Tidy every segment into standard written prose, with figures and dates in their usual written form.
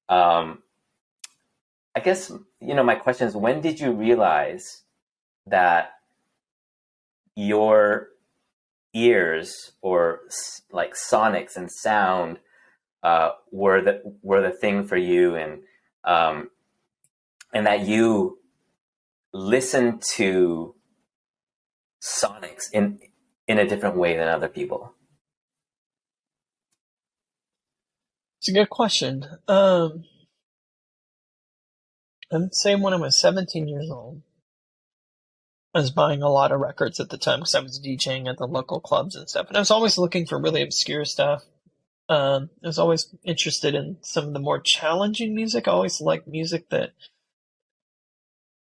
Um, I guess, my question is, when did you realize that your ears, or like sonics and sound, were the thing for you, and that you listen to sonics in a different way than other people? It's a good question. I'd say when I was 17 years old, I was buying a lot of records at the time because I was DJing at the local clubs and stuff. And I was always looking for really obscure stuff. I was always interested in some of the more challenging music. I always liked music that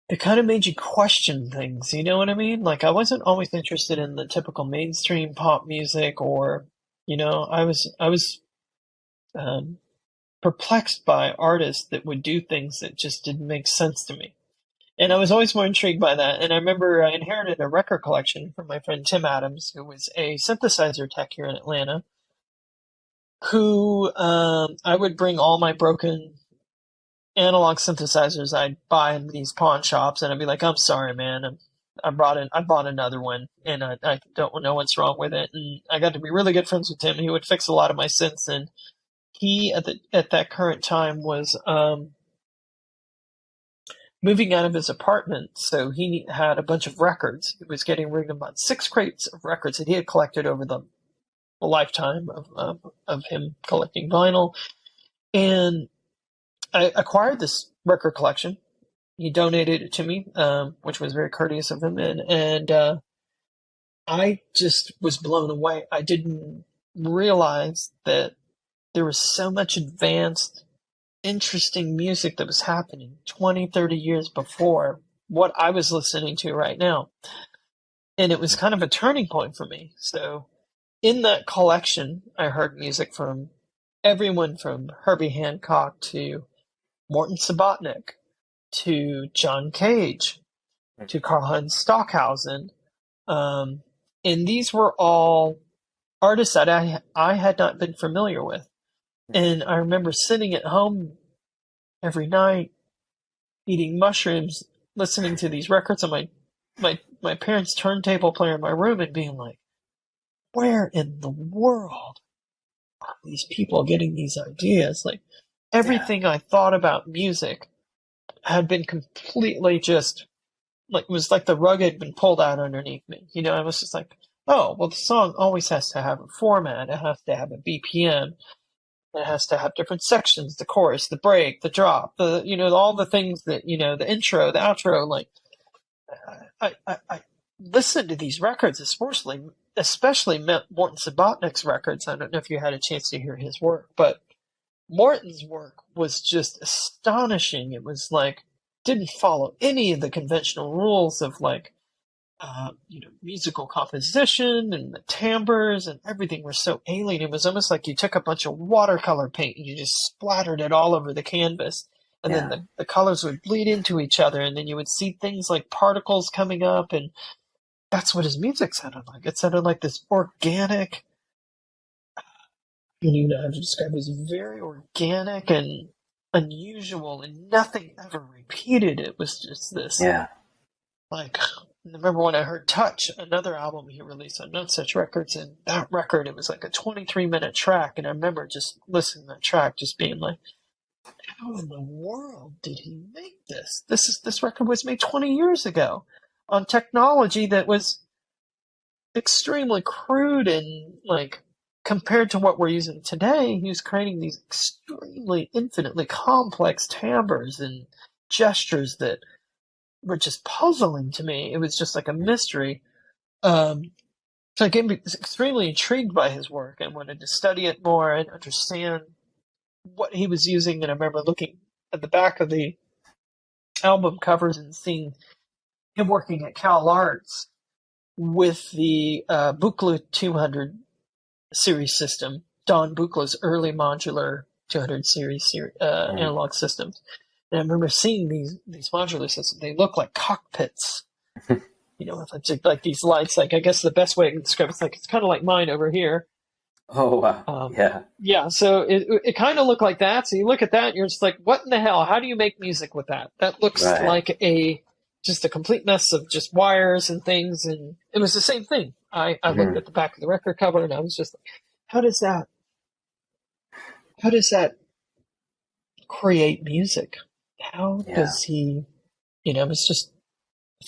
it kind of made you question things. You know what I mean? Like, I wasn't always interested in the typical mainstream pop music, or, I was perplexed by artists that would do things that just didn't make sense to me. And I was always more intrigued by that. And I remember I inherited a record collection from my friend Tim Adams, who was a synthesizer tech here in Atlanta, who I would bring all my broken analog synthesizers I'd buy in these pawn shops, and I'd be like, "I'm sorry, man, I bought another one, and I don't know what's wrong with it." And I got to be really good friends with him. He would fix a lot of my synths, and he at that current time was moving out of his apartment, so he had a bunch of records. He was getting rid of about 6 crates of records that he had collected over the lifetime of him collecting vinyl. And I acquired this record collection. He donated it to me, which was very courteous of him. And I just was blown away. I didn't realize that there was so much advanced, interesting music that was happening 20, 30 years before what I was listening to right now. And it was kind of a turning point for me. So in that collection, I heard music from everyone from Herbie Hancock to Morton Subotnick to John Cage to Karl-Heinz Stockhausen. And these were all artists that I had not been familiar with. And I remember sitting at home every night, eating mushrooms, listening to these records on my parents' turntable player in my room, and being like, where in the world are these people getting these ideas? Like, everything I thought about music had been completely just, like, it was like the rug had been pulled out underneath me. I was just like, oh, well, the song always has to have a format. It has to have a BPM. It has to have different sections, the chorus, the break, the drop, all the things that, the intro, the outro. Like, I listened to these records, especially Morton Subotnick's records. I don't know if you had a chance to hear his work, but Morton's work was just astonishing. It was like, didn't follow any of the conventional rules of like, musical composition, and the timbres and everything were so alien. It was almost like you took a bunch of watercolor paint and you just splattered it all over the canvas. And then the colors would bleed into each other, and then you would see things like particles coming up, and that's what his music sounded like. It sounded like this organic, I have to describe it as very organic and unusual, and nothing ever repeated. It was just this. Yeah. Like, I remember when I heard Touch, another album he released on No Such Records, and that record, it was like a 23-minute track, and I remember just listening to that track, just being like, how in the world did he make this? This record was made 20 years ago on technology that was extremely crude, and like, compared to what we're using today, he was creating these extremely, infinitely complex timbres and gestures that were just puzzling to me. It was just like a mystery. So I became extremely intrigued by his work and wanted to study it more and understand what he was using. And I remember looking at the back of the album covers and seeing him working at Cal Arts with the Buchla 200 series system, Don Buchla's early modular 200 series analog systems. And I remember seeing these modular systems. They look like cockpits. Like these lights. Like, I guess the best way to describe it's like, it's kind of like mine over here. Oh wow. Um, Yeah. yeah, so it kind of looked like that. So you look at that, and you're just like, what in the hell? How do you make music with that? That looks Right. like just a complete mess of just wires and things. And it was the same thing. I looked Hmm. at the back of the record cover, and I was just like, how does that how does that create music? How Yeah. does he? It was just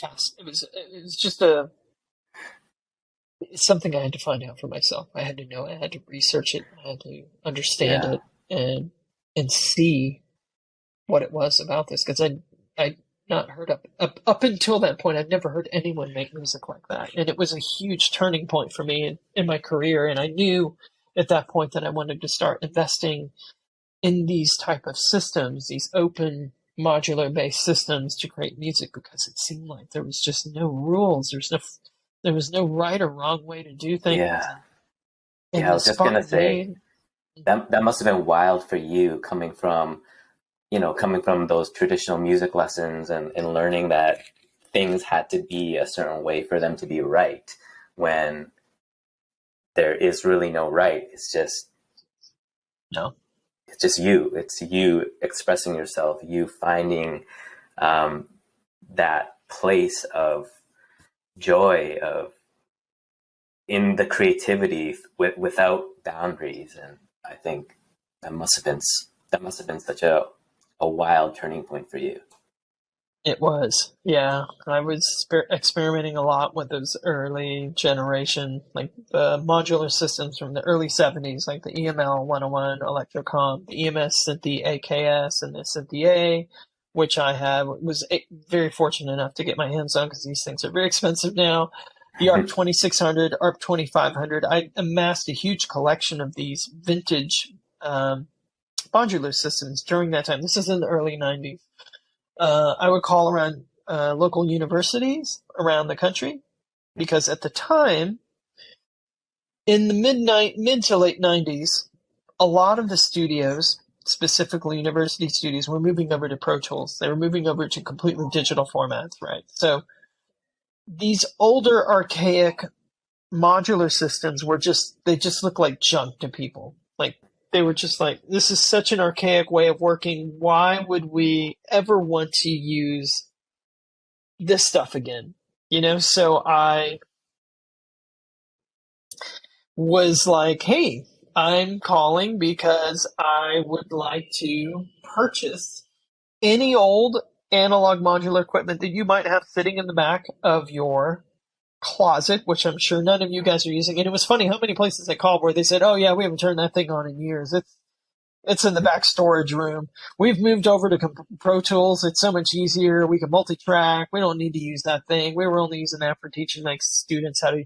fast. It was just a it's something I had to find out for myself. I had to know. I had to research it. I had to understand Yeah. it and see what it was about this because I not heard up until that point. I'd never heard anyone make music like that, and it was a huge turning point for me in my career. And I knew at that point that I wanted to start investing in these type of systems, these open modular based systems to create music because it seemed like there was just no rules. There was no right or wrong way to do things, Yeah. and Yeah. I the was just gonna say spontaneity. that must have been wild for you coming from those traditional music lessons and learning that things had to be a certain way for them to be right when there is really no right. No, It's just you. It's you expressing yourself, you finding um, that place of joy of in the creativity without boundaries. And I think that must have been that must have been such a wild turning point for you. it was. Yeah, I was experimenting a lot with those early generation, like the modular systems from the early 70s, like the EML 101 Electrocom, the EMS Synthi AKS, and the Synthi A, which I have was very fortunate enough to get my hands on because these things are very expensive now. The ARP 2600, ARP 2500. I amassed a huge collection of these vintage modular systems during that time. This is in the early 90s. I would call around local universities around the country because at the time, in the mid to late 90s, a lot of the studios, specifically university studios, were moving over to Pro Tools. They were moving over to completely digital formats, right? So these older, archaic modular systems they just look like junk to people. Like, they were just like, this is such an archaic way of working. Why would we ever want to use this stuff again? So I was like, hey, I'm calling because I would like to purchase any old analog modular equipment that you might have sitting in the back of your closet, which I'm sure none of you guys are using. And it was funny how many places I called where they said, oh yeah, we haven't turned that thing on in years. It's in the back storage room. We've moved over to Pro Tools. It's so much easier. We can multi-track. We don't need to use that thing. We were only using that for teaching like students how to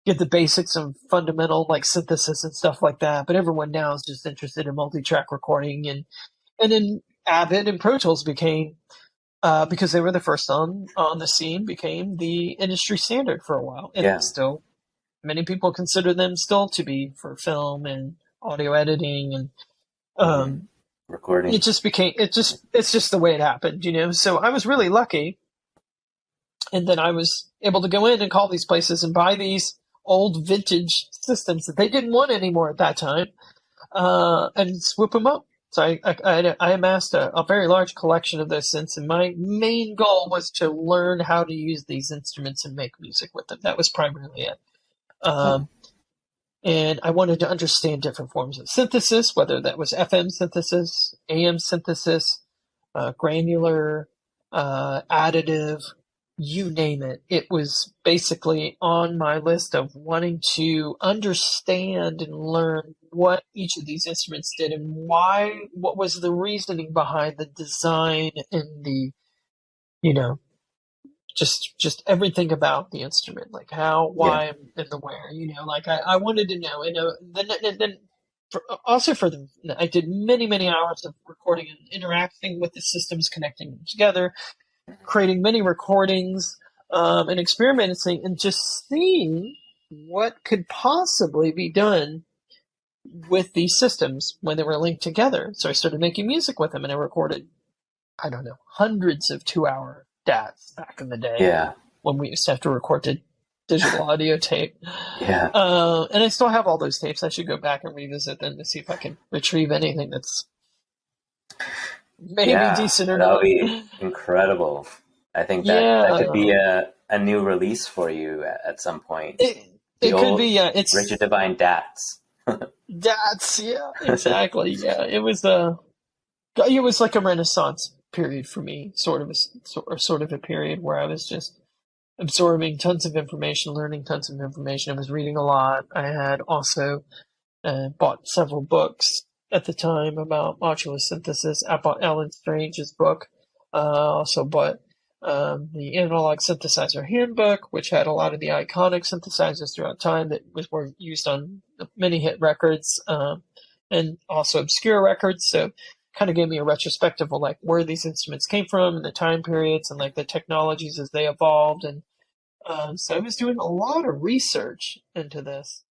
get the basics of fundamental like synthesis and stuff like that. But everyone now is just interested in multi-track recording, and then Avid and Pro Tools became because they were the first on the scene, became the industry standard for a while, and Yeah. still many people consider them still to be for film and audio editing, and Hmm. um, Recording. it just became it's just the way it happened. So I was really lucky, and then I was able to go in and call these places and buy these old vintage systems that they didn't want anymore at that time, and swoop them up. So I amassed a very large collection of those synths, and my main goal was to learn how to use these instruments and make music with them. That was primarily it. Huh. Um, and I wanted to understand different forms of synthesis, whether that was FM synthesis, AM synthesis, granular, additive, you name it. It was basically on my list of wanting to understand and learn what each of these instruments did and what was the reasoning behind the design and the, you know, just everything about the instrument, like how, Yeah. why, and the where. Like I wanted to know. Then also for the, I did many hours of recording and interacting with the systems, connecting them together, creating many recordings, and experimenting, and just seeing what could possibly be done with these systems when they were linked together. So I started making music with them, and I recorded, I don't know, hundreds of 2-hour DATs back in the day Yeah. when we used to have to record to digital audio tape. Yeah. And I still have all those tapes. I should go back and revisit them to see if I can retrieve anything that's maybe Yeah. decent or That would not. be incredible. I think that could be Yeah, a new release for you at some point. it The it could be. old Yeah, Richard it's Devine Dats. that's yeah, exactly. Yeah, it was like a Renaissance period for me, sort of a period where I was just absorbing tons of information, learning tons of information. I was reading a lot. I had also bought several books at the time about modular synthesis. I bought Alan Strange's book. Also bought the Analog Synthesizer Handbook, which had a lot of the iconic synthesizers throughout time that were used on many hit records, and also obscure records. So kind of gave me a retrospective of like where these instruments came from and the time periods and like the technologies as they evolved. And so I was doing a lot of research into this.